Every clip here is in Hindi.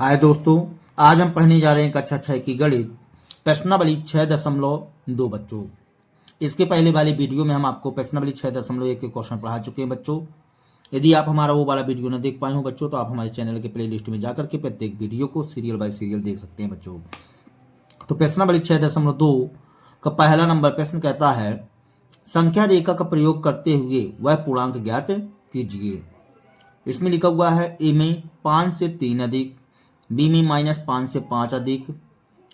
हाय दोस्तों, आज हम पढ़ने जा रहे हैं कक्षा 6 की गणित प्रश्नावली 6.2 बच्चों। इसके पहले वाली वीडियो में हम आपको प्रश्नावली 6.1 के क्वेश्चन पढ़ा चुके हैं बच्चों। यदि आप हमारा वो वाला वीडियो न देख पाए हो बच्चों तो आप हमारे चैनल के प्लेलिस्ट में जाकर के प्रत्येक वीडियो को सीरियल बाय सीरियल देख सकते हैं बच्चों। तो प्रश्नावली 6.2 का पहला नंबर प्रश्न कहता है, संख्या रेखा का प्रयोग करते हुए वह पूर्णांक ज्ञात कीजिए। इसमें लिखा हुआ है ए में 5 से 3 अधिक, बी में -5 से 5 अधिक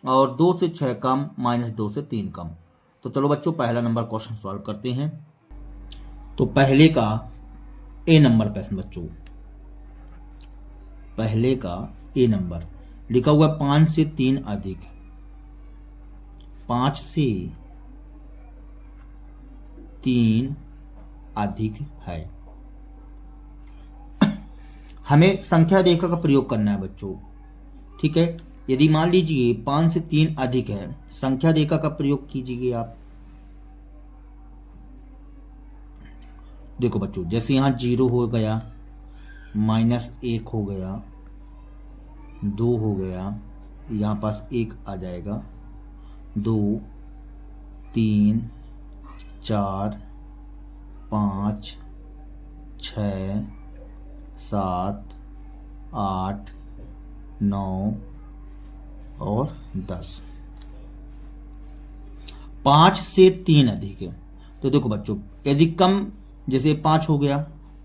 और 2 से 6 कम, -2 से 3 कम। तो चलो बच्चों पहला नंबर क्वेश्चन सॉल्व करते हैं। तो पहले का ए नंबर प्रश्न बच्चों, पहले का ए नंबर लिखा हुआ 5 से 3 अधिक, 5 से 3 अधिक है। हमें संख्या रेखा का प्रयोग करना है बच्चों, ठीक है। यदि मान लीजिए 5 से 3 अधिक है, संख्या रेखा का प्रयोग कीजिए आप। देखो बच्चों, जैसे यहां 0 हो गया, -1 हो गया, 2 हो गया, यहां पास 1 आ जाएगा, 2 3 4 5 6 7 8 9 और 10। 5 से 3 अधिक है। तो देखो बच्चों, यदि कम, जैसे 5 हो गया,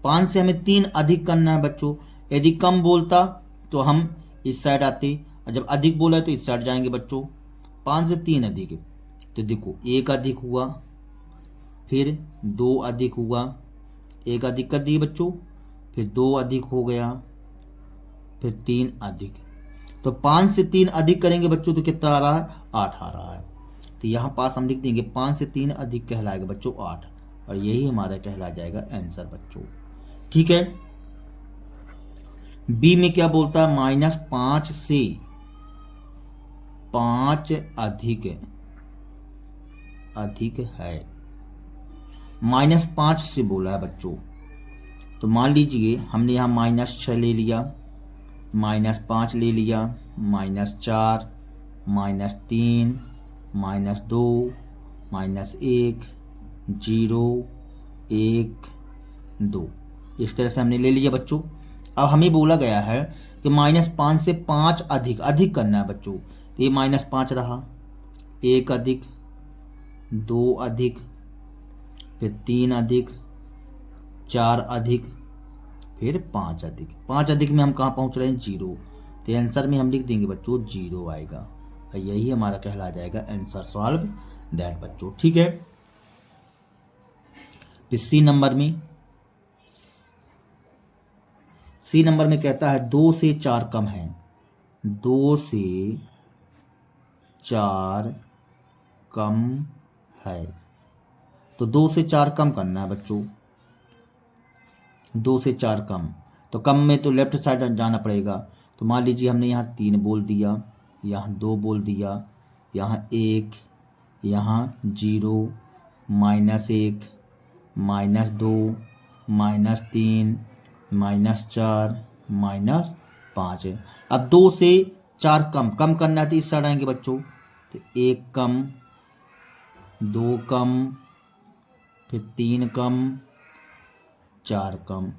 5 से हमें 3 अधिक करना है बच्चों। यदि कम बोलता तो हम इस साइड आते, और जब अधिक बोला है तो इस साइड जाएंगे बच्चों। 5 से 3 अधिक है तो देखो 1 अधिक हुआ, फिर 2 अधिक हुआ, 1 अधिक कर दिए बच्चों, फिर 2 अधिक हो गया, फिर 3 अधिक। तो 5 से 3 अधिक करेंगे बच्चों तो कितना आ रहा है, 8 आ रहा है। तो यहां पास हम लिख देंगे 5 से 3 अधिक कहलाएगा बच्चों 8, और यही हमारा कहला जाएगा आंसर बच्चों, ठीक है। बी में क्या बोलता है, -5 से 5 अधिक है, -5 से बोला है बच्चों। तो मान लीजिए हमने यहाँ -6 ले लिया, -5 ले लिया, -4 -3 -2 -1 0 1 2, इस तरह से हमने ले लिया बच्चों। अब हमें बोला गया है कि -5 से 5 अधिक करना है बच्चों। तो ये -5 रहा, 1 अधिक, 2 अधिक, फिर 3 अधिक, 4 अधिक, फिर 5 अधिक। 5 अधिक में हम कहाँ पहुंच रहे हैं, 0। तो आंसर में हम लिख देंगे बच्चों 0 आएगा, और यही हमारा कहला जाएगा आंसर सॉल्व दैट बच्चों, ठीक है। फिर सी नंबर में कहता है 2 से 4 कम है, 2 से 4 कम है। तो 2 से 4 कम करना है बच्चों, 2 से 4 कम। तो कम में तो लेफ्ट साइड जाना पड़ेगा। तो मान लीजिए हमने यहाँ 3 बोल दिया, यहाँ 2 बोल दिया, यहाँ 1, यहाँ 0 -1 -2 -3 -4 -5। अब 2 से 4 कम करना है तो इस साइड आएंगे बच्चों। तो 1 कम, 2 कम, फिर 3 कम, 4 कम।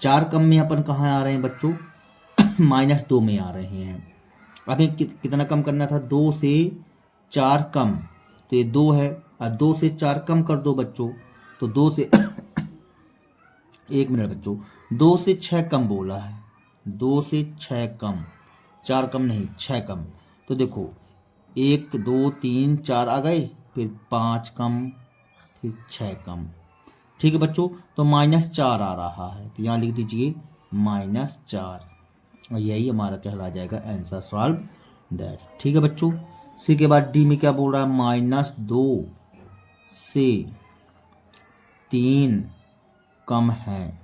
4 कम में अपन कहाँ आ रहे हैं बच्चों, -2 में आ रहे हैं। अभी कितना कम करना था, 2 से 4 कम। तो ये 2 है, और 2 से 4 कम कर दो बच्चों। तो 2 से 1 मिनट बच्चों, 2 से 6 कम बोला है, 2 से 6 कम, 4 कम नहीं 6 कम। तो देखो 1 2 3 4 आ गए, फिर 5 कम, फिर 6 कम, ठीक है बच्चों। तो -4 आ रहा है, तो यहाँ लिख दीजिए -4, और यही हमारा कहला जाएगा आंसर सॉल्व दैट, ठीक है बच्चों। सी के बाद डी में क्या बोल रहा है, -2 से 3 कम है,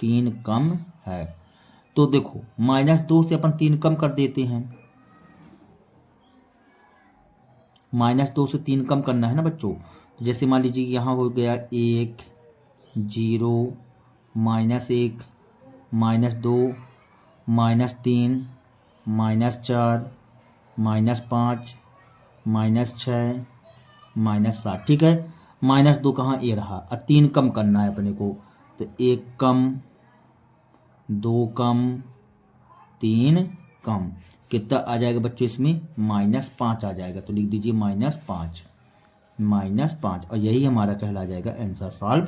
3 कम है। तो देखो -2 से अपन 3 कम कर देते हैं, -2 से 3 कम करना है ना बच्चों। जैसे मान लीजिए यहाँ हो गया 1 0 -1 -2 -3 -4 -5 -6 -7। ठीक है, -2 कहाँ ये रहा, 3 कम करना है अपने को, तो 1 कम 2 कम 3 कम, कितना आ जाएगा बच्चों इसमें, -5 आ जाएगा। तो लिख दीजिए -5 और यही हमारा कहला जाएगा आंसर सॉल्व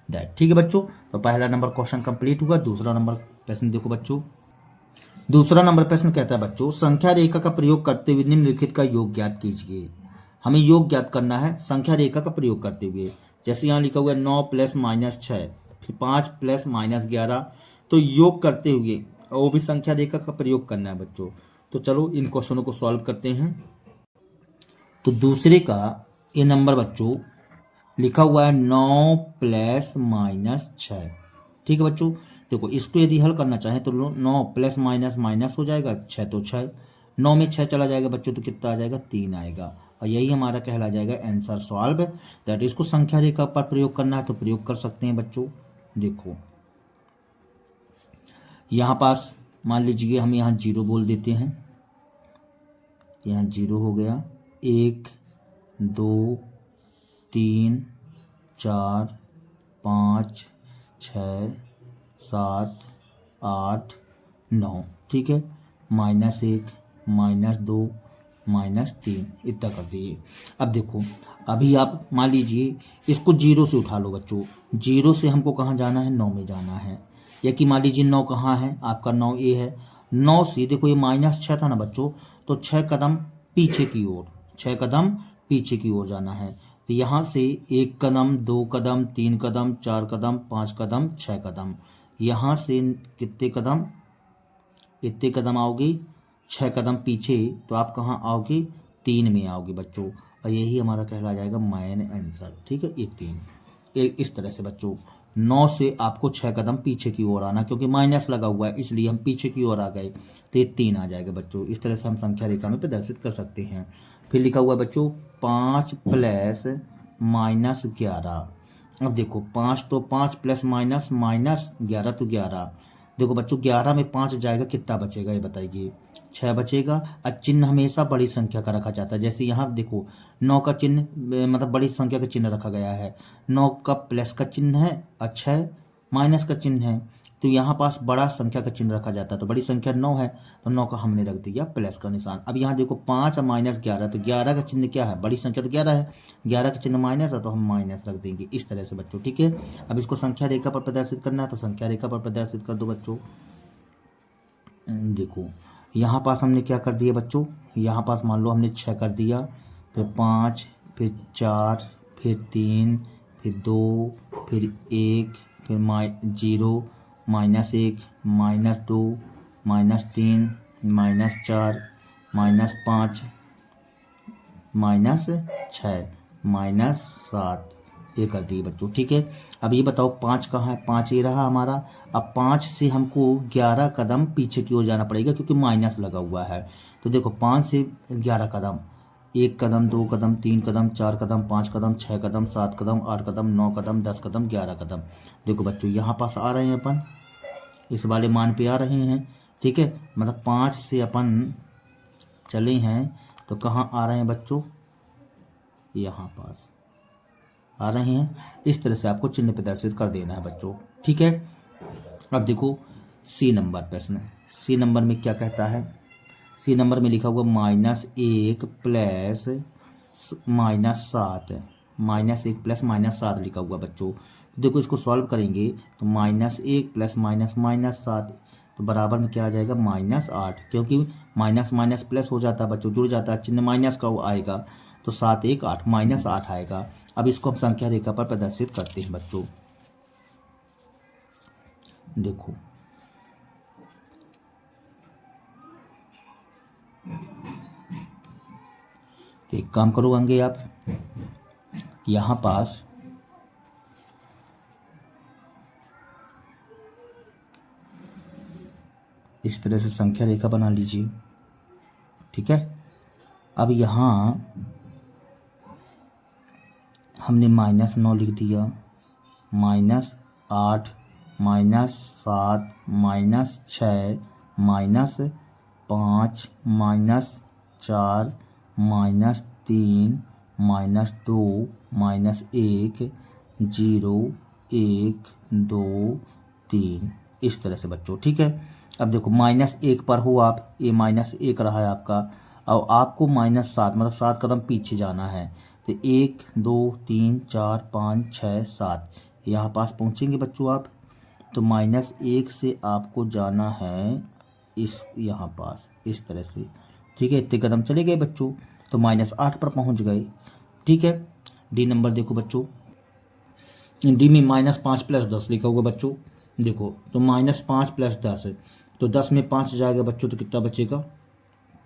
दैट। ठीक है बच्चों, तो पहला नंबर क्वेश्चन कंप्लीट हुआ। दूसरा नंबर प्रश्न देखो बच्चों। दूसरा नंबर प्रश्न कहता है बच्चों, संख्या रेखा का प्रयोग करते हुए निम्नलिखित का योग ज्ञात कीजिए। हमें योग ज्ञात करना है संख्या रेखा का प्रयोग करते हुए। जैसे यहाँ लिखा हुआ है 9 + -6, फिर 5 + -11, तो योग करते हुए वो भी संख्या रेखा का प्रयोग करना है बच्चों। तो चलो इन क्वेश्चनों को सॉल्व करते हैं। तो दूसरे का ये नंबर बच्चों लिखा हुआ है 9 + -6। ठीक है बच्चों, देखो इसको यदि हल करना चाहें तो 9 प्लस माइनस माइनस हो जाएगा, 6 तो 6, 9 में 6 चला जाएगा बच्चों, तो कितना आ जाएगा, 3 आएगा। और यही हमारा कहला जाएगा आंसर सॉल्व दैट। इसको संख्या रेखा पर प्रयोग करना है तो प्रयोग कर सकते हैं बच्चों। देखो यहाँ पास मान लीजिए हम यहाँ 0 बोल देते हैं, यहाँ 0 हो गया, 1 2 3 4 5 6 7 8 9। ठीक है, -1 -2 -3 इतना कर दीजिए। अब देखो अभी आप मान लीजिए इसको 0 से उठा लो बच्चों, 0 से हमको कहाँ जाना है, 9 में जाना है। या कि मान लीजिए 9 कहाँ है आपका, 9 ये है। 9 से देखो ये -6 था ना बच्चों, तो 6 कदम पीछे की ओर, 6 कदम पीछे की ओर जाना है। तो यहाँ से 1 कदम 2 कदम 3 कदम 4 कदम 5 कदम 6 कदम, यहाँ से कितने कदम, इतने कदम आओगे, 6 कदम पीछे, तो आप कहाँ आओगे, 3 में आओगे बच्चों। और यही हमारा कहला जाएगा मेन आंसर। ठीक है, ये 3 इस तरह से बच्चों 9 से आपको 6 कदम पीछे की ओर आना, क्योंकि माइनस लगा हुआ है इसलिए हम पीछे की ओर आ गए, तो ये 3 आ जाएगा बच्चों। इस तरह से हम संख्या रेखा में प्रदर्शित कर सकते हैं। फिर लिखा हुआ है बच्चों 5 + -11। अब देखो 5 तो 5 + -11 तो 11। देखो बच्चों 11 में 5 जाएगा, कितना बचेगा ये बताइए, 6 बचेगा। और चिन्ह हमेशा बड़ी संख्या का रखा जाता है। जैसे यहाँ देखो 9 का चिन्ह मतलब बड़ी संख्या का चिन्ह रखा गया है, 9 का प्लस का चिन्ह है और 6 माइनस का चिन्ह है, तो यहाँ पास बड़ा संख्या का चिन्ह रखा जाता है। तो बड़ी संख्या 9 है, तो 9 का हमने रख दिया प्लस का निशान। अब यहाँ देखो 5 और -11, तो 11 का चिन्ह क्या है, बड़ी संख्या तो 11 है, 11 का चिन्ह माइनस है, तो हम माइनस रख देंगे इस तरह से बच्चों। ठीक है, अब इसको संख्या रेखा पर प्रदर्शित करना है, तो संख्या रेखा पर प्रदर्शित कर दो बच्चों। देखो यहाँ पास हमने क्या कर दिया बच्चों, यहाँ पास मान लो हमने 6 कर दिया, फिर 5, फिर 4, फिर 3, फिर 2, फिर 1, फिर 0, -1, -2, -3, -4, -5, -6, -7 ये कर दिए बच्चों। ठीक है, अब ये बताओ 5 कहाँ है, 5 ये रहा हमारा। अब 5 से हमको 11 कदम पीछे की ओर जाना पड़ेगा, क्योंकि माइनस लगा हुआ है। तो देखो 5 से 11 कदम, 1 कदम 2 कदम 3 कदम 4 कदम 5 कदम 6 कदम 7 कदम 8 कदम 9 कदम 10 कदम 11 कदम। देखो बच्चों यहाँ पास आ रहे हैं अपन, इस वाले मान पे आ रहे हैं। ठीक है, मतलब 5 से अपन चले हैं तो कहाँ आ रहे हैं बच्चों, यहाँ पास आ रहे हैं। इस तरह से आपको चिन्ह प्रदर्शित कर देना है बच्चों। ठीक है, अब देखो सी नंबर प्रश्न, सी नंबर में क्या कहता है, सी नंबर में लिखा हुआ -1 + -7, -1 + -7 लिखा हुआ बच्चों। देखो इसको सॉल्व करेंगे तो -1 + -7 तो बराबर में क्या आ जाएगा, -8, क्योंकि माइनस माइनस प्लस हो जाता है बच्चों, जुड़ जाता है, चिन्ह माइनस का वो आएगा, तो 7 1 8 -8 आएगा। अब इसको हम संख्या रेखा पर प्रदर्शित करते हैं बच्चों। देखो एक काम करोगे आप, यहाँ पास इस तरह से संख्या रेखा बना लीजिए। ठीक है, अब यहाँ हमने -9 लिख दिया, -8 -7 -6 -5 5 -4 -3 -2 -1 0 1 2 3 इस तरह से बच्चों। ठीक है, अब देखो -1 पर हो आप, ये -1 रहा है आपका, और आपको -7 मतलब 7 कदम पीछे जाना है। तो 1 2 3 4 5 6 7 यहाँ पास पहुँचेंगे बच्चों आप। तो -1 से आपको जाना है इस यहाँ पास इस तरह से। ठीक है, इतने कदम चले गए बच्चों, तो -8 पर पहुँच गए। ठीक है, डी नंबर देखो बच्चों, डी में -5 + 10 लिखा होगा बच्चों। देखो तो -5 + 10 है, तो 10 में 5 जाएगा बच्चों, तो कितना बचेगा?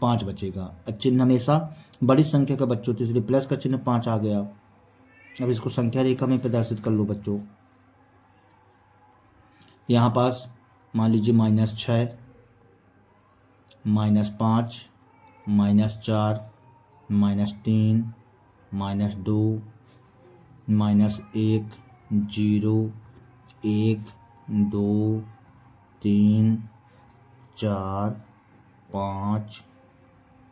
5 बचेगा। चिन्ह हमेशा बड़ी संख्या का बच्चों, तो इसलिए प्लस का चिन्ह 5 आ गया। अब इसको संख्या रेखा में प्रदर्शित कर लो बच्चों। यहाँ पास मान लीजिए -6 -5 -4 -3 -2 -1 0 1 2 3 4 5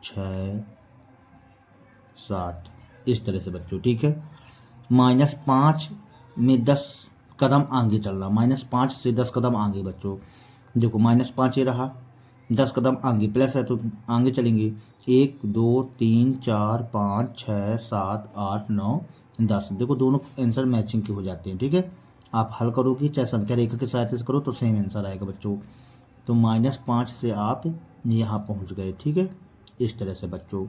6 7 इस तरह से बच्चों। ठीक है, -5 में 10 कदम आगे चलना, -5 से 10 कदम आगे बच्चों। देखो -5 ये रहा, 10 कदम आगे, प्लस है तो आगे चलेंगे। 1 2 3 4 5 6 7 8 9 10। देखो दोनों आंसर मैचिंग के हो जाते हैं। ठीक है, आप हल करोगे चाहे संख्या रेखा की सहायता से करो तो सेम आंसर आएगा बच्चों। तो -5 से आप यहाँ पहुँच गए। ठीक है, इस तरह से बच्चों।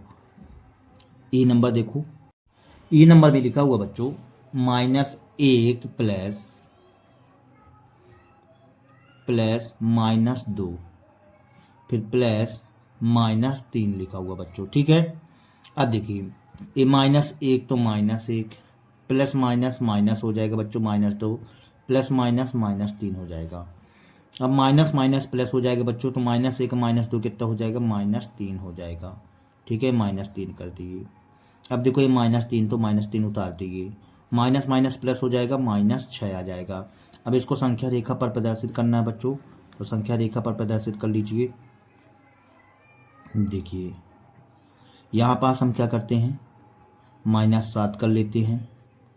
ई नंबर देखो, ई नंबर में लिखा हुआ बच्चों -1 प्लस -2 फिर प्लस -3 लिखा हुआ बच्चों। ठीक है, अब देखिए ये -1 तो -1 प्लस माइनस माइनस हो जाएगा बच्चों, -2 प्लस माइनस -3 हो जाएगा। अब माइनस माइनस प्लस हो जाएगा बच्चों, तो -1 -2 कितना हो जाएगा? -3 हो जाएगा। ठीक है, -3 कर दिए। अब देखो ये -3 तो -3 उतार दीजिए, माइनस माइनस प्लस हो जाएगा, -6 आ जाएगा। अब इसको संख्या रेखा पर प्रदर्शित करना है बच्चों, तो संख्या रेखा पर प्रदर्शित कर लीजिए। देखिए यहाँ पास हम क्या करते हैं, -7 कर लेते हैं,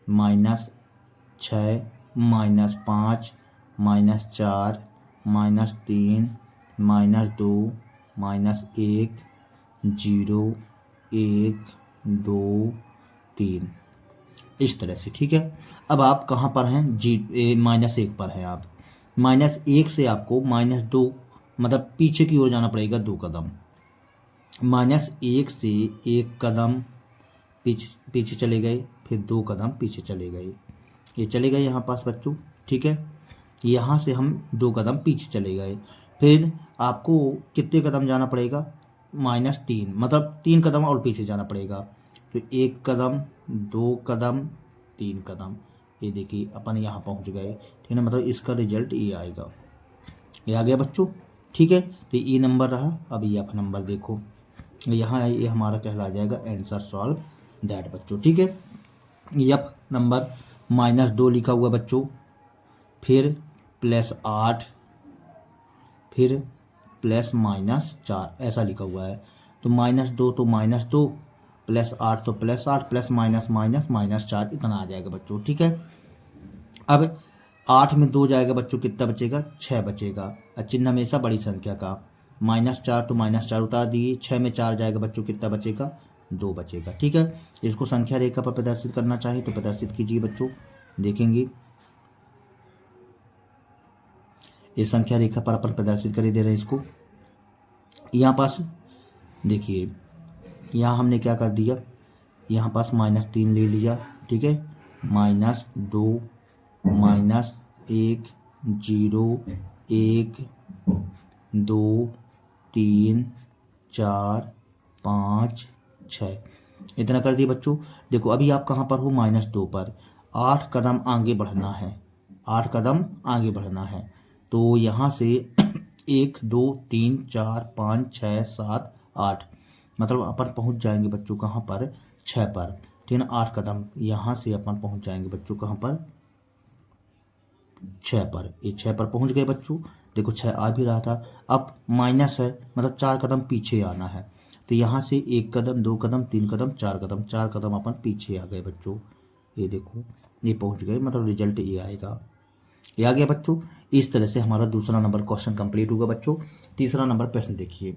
-6 -5 -4 -3 -2 -1 0 1 2 3 इस तरह से। ठीक है, अब आप कहाँ पर हैं? -1 पर हैं आप। -1 से आपको -2 मतलब पीछे की ओर जाना पड़ेगा 2 कदम। -1 से 1 कदम पीछे चले गए, फिर 2 कदम पीछे चले गए, ये चले गए यहाँ पास बच्चों। ठीक है, यहाँ से हम 2 कदम पीछे चले गए, फिर आपको कितने कदम जाना पड़ेगा? -3 मतलब 3 कदम और पीछे जाना पड़ेगा। तो 1 कदम 2 कदम 3 कदम, ये देखिए अपन यहाँ पहुँच गए। ठीक है, मतलब इसका रिजल्ट ये आएगा, ये आ गया बच्चों। ठीक है, तो ये नंबर रहा। अब ये F नंबर देखो, यहाँ ये हमारा कहला जाएगा आंसर सॉल्व दैट बच्चों। ठीक है, F नंबर -2 लिखा हुआ बच्चों, फिर +8 फिर +4 ऐसा लिखा हुआ है। तो -2 तो -2 +8 तो +8 प्लस माइनस माइनस -4 इतना आ जाएगा बच्चों। ठीक है, अब 8 में 2 जाएगा बच्चों, कितना बचेगा? 6 बचेगा। चिन्ह हमेशा बड़ी संख्या का, -4 तो -4 उतार दिए, 6 में 4 जाएगा बच्चों, कितना बचेगा? 2 बचेगा। ठीक है, इसको संख्या रेखा पर प्रदर्शित करना चाहे तो प्रदर्शित कीजिए बच्चों। देखेंगे ये संख्या रेखा पर अपन प्रदर्शित कर दे रहे हैं इसको। यहाँ पास देखिए, यहाँ हमने क्या कर दिया, यहाँ पास -3 ले लिया। ठीक है, -2 -1 0 1 2 3 4 5 6 इतना कर दिए बच्चों। देखो अभी आप कहाँ पर हो? -2 पर। 8 कदम आगे बढ़ना है, 8 कदम आगे बढ़ना है। तो यहाँ से 1 2 3 4 5 6 7 8 मतलब अपन पहुँच जाएंगे बच्चों कहाँ पर? 6 पर। ठीक है ना, 8 कदम यहाँ से अपन पहुँच जाएंगे बच्चों कहाँ पर? 6 पर। ये 6 पर पहुँच गए बच्चों। देखो 6 आ भी रहा था, अब माइनस है मतलब 4 कदम पीछे आना है। तो यहाँ से 1 कदम 2 कदम 3 कदम 4 कदम, 4 कदम अपन पीछे आ गए बच्चों। ये देखो ये पहुँच गए, मतलब रिजल्ट ये आएगा। ये आ गया बच्चों। इस तरह से हमारा दूसरा नंबर क्वेश्चन कंप्लीट होगा बच्चों। तीसरा नंबर प्रश्न देखिए।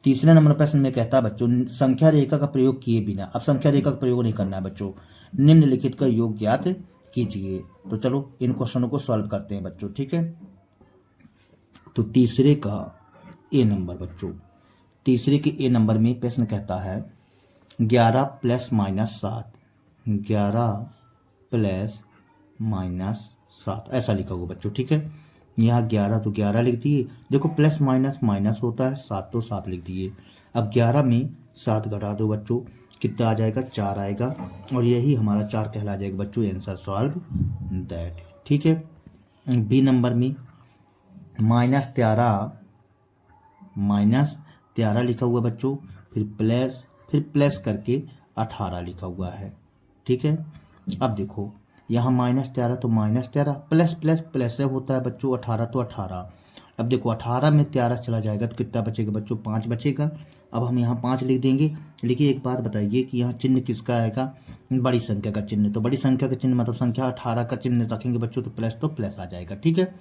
तीसरे नंबर प्रश्न में कहता है बच्चों, संख्या रेखा का प्रयोग किए बिना, अब संख्या रेखा का प्रयोग नहीं करना है बच्चों, निम्नलिखित का योग ज्ञात कीजिए। तो चलो इन क्वेश्चनों को सॉल्व करते हैं बच्चों, ठीक है। तो तीसरे का ए नंबर बच्चों, तीसरे के ए नंबर में प्रश्न कहता है 11 प्लस माइनस 7, 11 प्लस माइनस 7 ऐसा लिखा होगा बच्चों, ठीक है। यहाँ 11 तो 11 लिख दिए, देखो प्लस माइनस माइनस होता है, 7 तो 7 लिख दिए। अब 11 में 7 घटा दो बच्चों, कितना आ जाएगा, 4 आएगा, और यही हमारा 4 कहला जाएगा बच्चों आंसर सॉल्व दैट, ठीक है। बी नंबर में माइनस 13 लिखा हुआ बच्चों, फिर प्लस करके 18 लिखा हुआ है, ठीक है। अब देखो यहाँ -13 तो -13, प्लस प्लस प्लस से होता है बच्चों 18 तो 18। अब देखो 18 में 13 चला जाएगा तो कितना बचेगा बच्चों, 5 बचेगा। अब हम यहाँ 5 लिख देंगे। लेकिन एक बात बताइए कि यहाँ चिन्ह किसका आएगा, बड़ी संख्या का चिन्ह। तो बड़ी संख्या का चिन्ह मतलब संख्या 18 का चिन्ह रखेंगे बच्चों, तो प्लस आ जाएगा, ठीक है।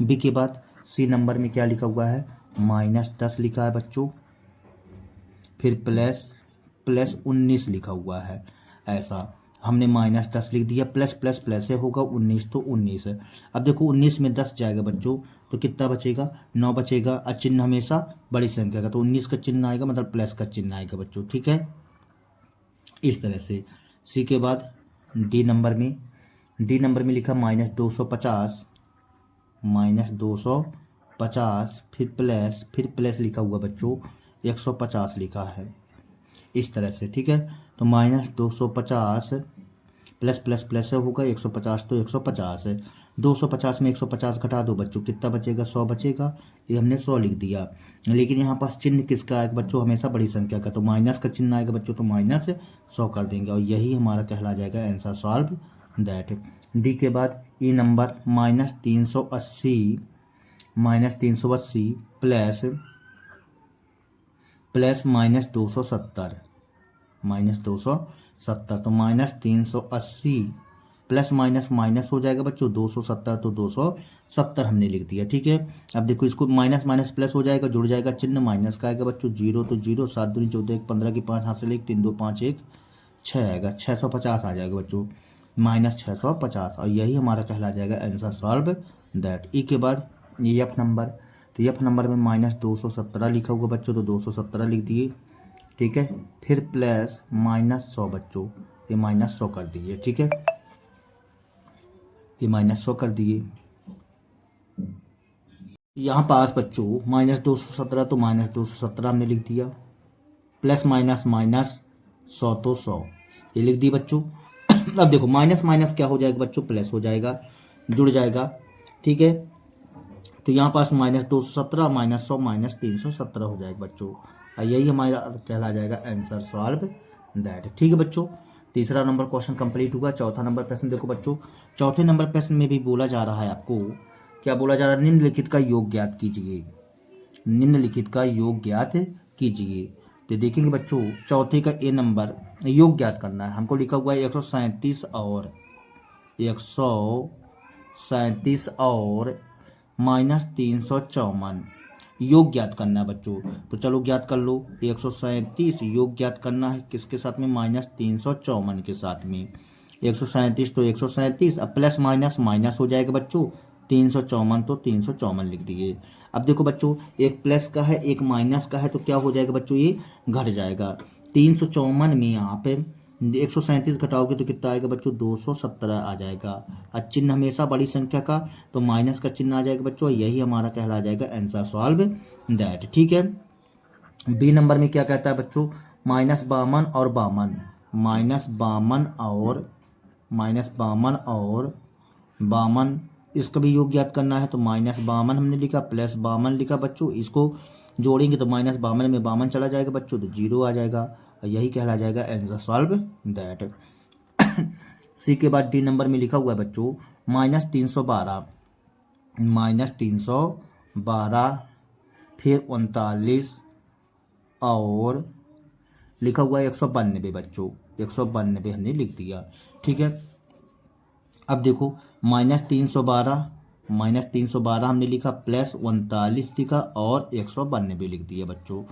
बी के बाद सी नंबर में क्या लिखा हुआ है, -10 लिखा है बच्चों, फिर प्लस 19 लिखा हुआ है। ऐसा हमने -10 लिख दिया, प्लस प्लस प्लस से होगा 19 तो 19 है। अब देखो 19 में 10 जाएगा बच्चों तो कितना बचेगा, 9 बचेगा। और चिन्ह हमेशा बड़ी संख्या का, तो 19 का चिन्ह आएगा मतलब प्लस का चिन्ह आएगा बच्चों, ठीक है। इस तरह से सी के बाद डी नंबर में लिखा -250, फिर प्लस लिखा हुआ बच्चों 150 लिखा है, इस तरह से, ठीक है। तो -250 प्लस प्लस प्लस से होगा 150 तो 150 है। 250 में 150 घटा दो बच्चों, कितना बचेगा, 100 बचेगा। ये हमने 100 लिख दिया। लेकिन यहाँ पास चिन्ह किसका आएगा बच्चों, हमेशा बड़ी संख्या का, तो माइनस का चिन्ह आएगा बच्चों, तो -100 कर देंगे, और यही हमारा कहला जाएगा आंसर सॉल्व दैट। डी के बाद ई नंबर -380 प्लस -270 तो -380 प्लस माइनस माइनस हो जाएगा बच्चों 270, तो 270 हमने लिख दिया, ठीक है। अब देखो इसको माइनस माइनस प्लस हो जाएगा, जुड़ जाएगा चिन्ह, माइनस का आएगा बच्चों 0 तो 0, 7 दूनी 14, 1 15 की 5 हाथ से लेके 3 2 5 1 6 आएगा, 650 आ जाएगा बच्चों, -650, और यही हमारा कहला जाएगा आंसर सॉल्व दैट। ई के बाद एफ नंबर, तो एफ नंबर में -217 लिखा हुआ बच्चों, तो 217 लिख दिए, ठीक है। फिर प्लस -100 बच्चों, ये -100 कर दिए, ठीक है, ये -100 कर दिए। यहाँ पास बच्चों -217 तो -217 हमने लिख दिया, प्लस माइनस माइनस 100 तो 100 ये लिख दी बच्चों। अब देखो माइनस माइनस क्या हो जाएगा बच्चों, प्लस हो जाएगा, जुड़ जाएगा, ठीक है। तो यहाँ पास -217 -100 -317 हो जाएगा बच्चों, और यही हमारा कहला जाएगा आंसर सॉल्व दैट, ठीक है बच्चों। तीसरा नंबर क्वेश्चन कंप्लीट हुआ। चौथा नंबर प्रश्न देखो बच्चों, चौथे नंबर प्रश्न में भी बोला जा रहा है आपको, क्या बोला जा रहा है, निम्नलिखित का योग ज्ञात कीजिए, निम्नलिखित का योग ज्ञात कीजिए। तो देखेंगे बच्चों चौथे का ए नंबर योग ज्ञात करना है, हमको लिखा हुआ है 137 और -354 योग ज्ञात करना है बच्चों। तो चलो ज्ञात कर लो, 137 योग ज्ञात करना है किसके साथ में, -354 के साथ में। 137 तो 137, अब प्लस माइनस माइनस हो जाएगा बच्चों, 354 तो 354 लिख दिए। अब देखो बच्चों एक प्लस का है एक माइनस का है, तो क्या हो जाएगा बच्चों, ये घट जाएगा। 354 में यहाँ पे 137 घटाओगे तो कितना आएगा बच्चों, 217 आ जाएगा। और चिन्ह हमेशा बड़ी संख्या का, तो माइनस का चिन्ह आ जाएगा बच्चों, यही हमारा कहला जाएगा आंसर सॉल्व दैट, ठीक है। बी नंबर में क्या कहता है बच्चों, -52 और 52, -52 इसका भी योग ज्ञात करना है। तो -52 हमने लिखा, +52 लिखा बच्चों, इसको जोड़ेंगे तो -52 में 52 चला जाएगा बच्चों, तो 0 आ जाएगा, और यही कहला जाएगा आंसर सॉल्व दैट। सी के बाद डी नंबर में लिखा हुआ है बच्चों -312 -312, फिर 39 और लिखा हुआ है 192 बच्चों, 192 हमने लिख दिया। ठीक है, अब देखो -312 हमने लिखा, +39 लिखा और 192 लिख दिया बच्चों।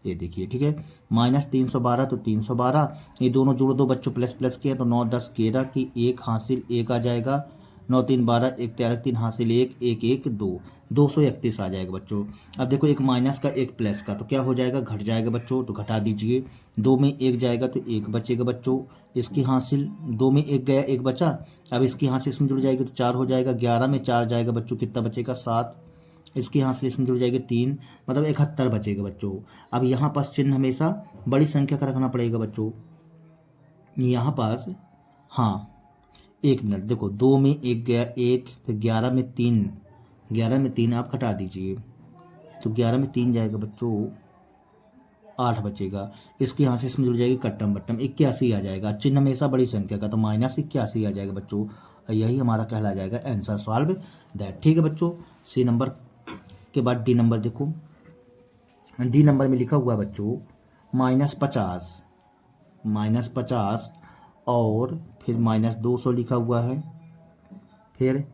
ये देखिए, ठीक है, -312 तो 312, ये दोनों जोड़ दो बच्चों, प्लस प्लस के हैं तो 9 10 11 की 1 हासिल 1 आ जाएगा, 9 3 12, 1 3 3 हासिल 1 1 1 2, 231 आ जाएगा बच्चों। अब देखो एक माइनस का एक प्लस का तो क्या हो जाएगा, घट जाएगा बच्चों, तो घटा दीजिए। 2 में 1 जाएगा तो 1 बचेगा बच्चों, इसकी हासिल 2 में 1 गया 1 बचा, अब इसकी हासिल इसमें जुड़ जाएगी तो 4 हो जाएगा, 11 में 4 जाएगा बच्चों, कितना बचेगा 7, इसकी हासिल इसमें जुड़ जाएगी 3, मतलब 71 बचेगा बच्चों। अब यहाँ पास चिन्ह हमेशा बड़ी संख्या का रखना पड़ेगा बच्चों, यहाँ पास, हाँ 1 मिनट, देखो 2 में 1 गया 1, फिर 11 में 3, 11 में 3 आप घटा दीजिए तो 11 में 3 जाएगा बच्चों, 8 बचेगा, इसकी यहाँ से इसमें जुड़ जाएगी कट्टम बट्टम, 81 आ जाएगा, चिन्ह हमेशा बड़ी संख्या का तो -81 आ जाएगा बच्चों। यही हमारा कहला जाएगा आंसर सॉल्व दैट। ठीक है बच्चों, सी नंबर के बाद डी नंबर देखो, डी नंबर में लिखा हुआ है बच्चों -50 और फिर -200 लिखा हुआ है, फिर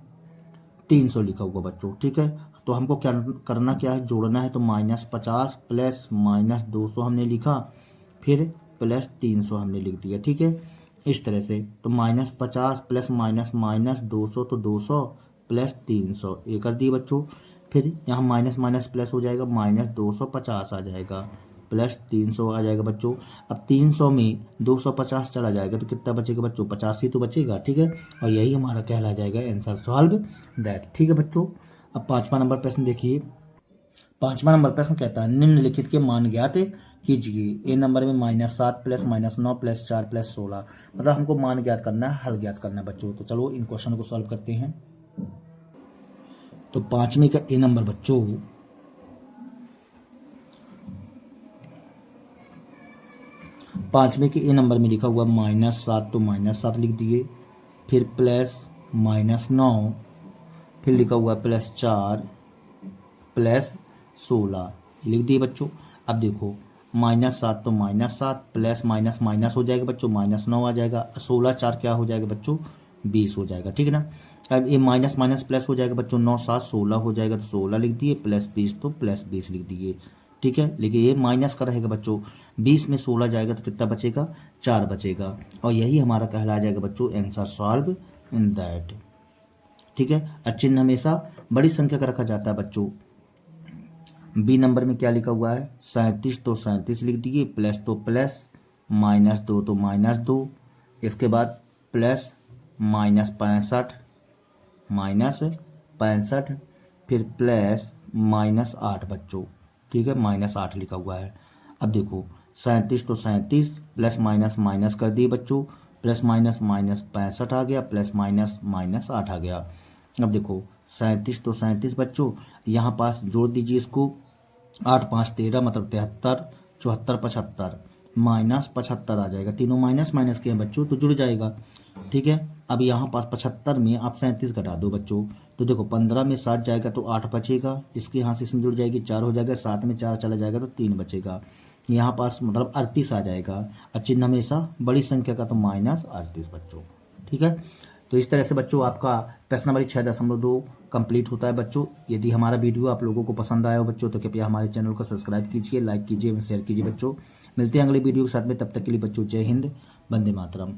300 लिखा हुआ बच्चों। ठीक है, तो हमको क्या करना, क्या है, जोड़ना है, तो -50 प्लस -200 हमने लिखा, फिर +300 हमने लिख दिया। ठीक है, इस तरह से, तो -50 प्लस -200 तो 200 प्लस 300 ये कर दिए बच्चों, फिर यहाँ माइनस माइनस प्लस हो जाएगा, -250 आ जाएगा, +300 आ जाएगा बच्चों। अब 300 में 250 चला जाएगा तो कितना बचेगा बच्चों, 50 ही तो बचेगा। ठीक है, और यही हमारा कहला जाएगा आंसर सॉल्व दैट। ठीक है बच्चों, अब 5वां नंबर प्रश्न देखिए। 5वां नंबर प्रश्न कहता है निम्नलिखित के मान ज्ञात कीजिए। ए नंबर में -7 प्लस -9 प्लस 4 प्लस 16, मतलब हमको मान ज्ञात करना है, हल ज्ञात करना है बच्चों। तो चलो इन क्वेश्चन को सॉल्व करते हैं। तो 5वें का ए नंबर बच्चों, पाँचवें के ए नंबर में लिखा हुआ -7 तो -7 लिख दिए, फिर +-9, फिर लिखा हुआ +4 प्लस 16 लिख दिए बच्चों। अब देखो -7 तो -7 प्लस माइनस माइनस हो जाएगा बच्चों, -9 आ जाएगा, 16 4 क्या हो जाएगा बच्चों, 20 हो जाएगा। ठीक है ना, अब ये माइनस माइनस प्लस हो जाएगा बच्चों, 9 7 16 हो जाएगा, तो 16 लिख दिए, +20 तो +20 लिख दिए। ठीक है, लेकिन ये माइनस का रहेगा बच्चों, 20 में 16 जाएगा तो कितना बचेगा, 4 बचेगा, और यही हमारा कहला जाएगा बच्चों आंसर सॉल्व इन दैट। ठीक है, चिन्ह हमेशा बड़ी संख्या का रखा जाता है बच्चों। बी नंबर में क्या लिखा हुआ है, 37 तो 37 लिख दिए, प्लस तो प्लस, -2 तो -2, इसके बाद प्लस -65 फिर प्लस -8 बच्चों। ठीक है, -8 लिखा हुआ है। अब देखो 37 तो 37 प्लस माइनस माइनस कर दिए बच्चों, प्लस माइनस -65 आ गया, प्लस -8 आ गया। अब देखो 37 तो 37 बच्चों, यहाँ पास जोड़ दीजिए इसको, 8 5 13 मतलब 73, 74 75, -75 आ जाएगा, तीनों माइनस माइनस के हैं बच्चों तो जुड़ जाएगा। ठीक है, अब यहाँ पास 75 में आप 37 घटा दो बच्चों, तो देखो 15 में 7 जाएगा तो 8 बचेगा, इसके यहाँ से इसमें जुड़ जाएगी 4 हो जाएगा, 7 में 4 चला जाएगा तो 3 बचेगा, यहाँ पास मतलब 38 आ जाएगा, और चिन्ह हमेशा बड़ी संख्या का तो -38 बच्चों। ठीक है, तो इस तरह से बच्चों आपका प्रश्न नंबर 6.2 कंप्लीट होता है बच्चों। यदि हमारा वीडियो आप लोगों को पसंद आया हो बच्चों तो कृपया हमारे चैनल को सब्सक्राइब कीजिए, लाइक कीजिए, शेयर कीजिए बच्चों। मिलते हैं अगले वीडियो के साथ में, तब तक के लिए बच्चों जय हिंद, वंदे मातरम।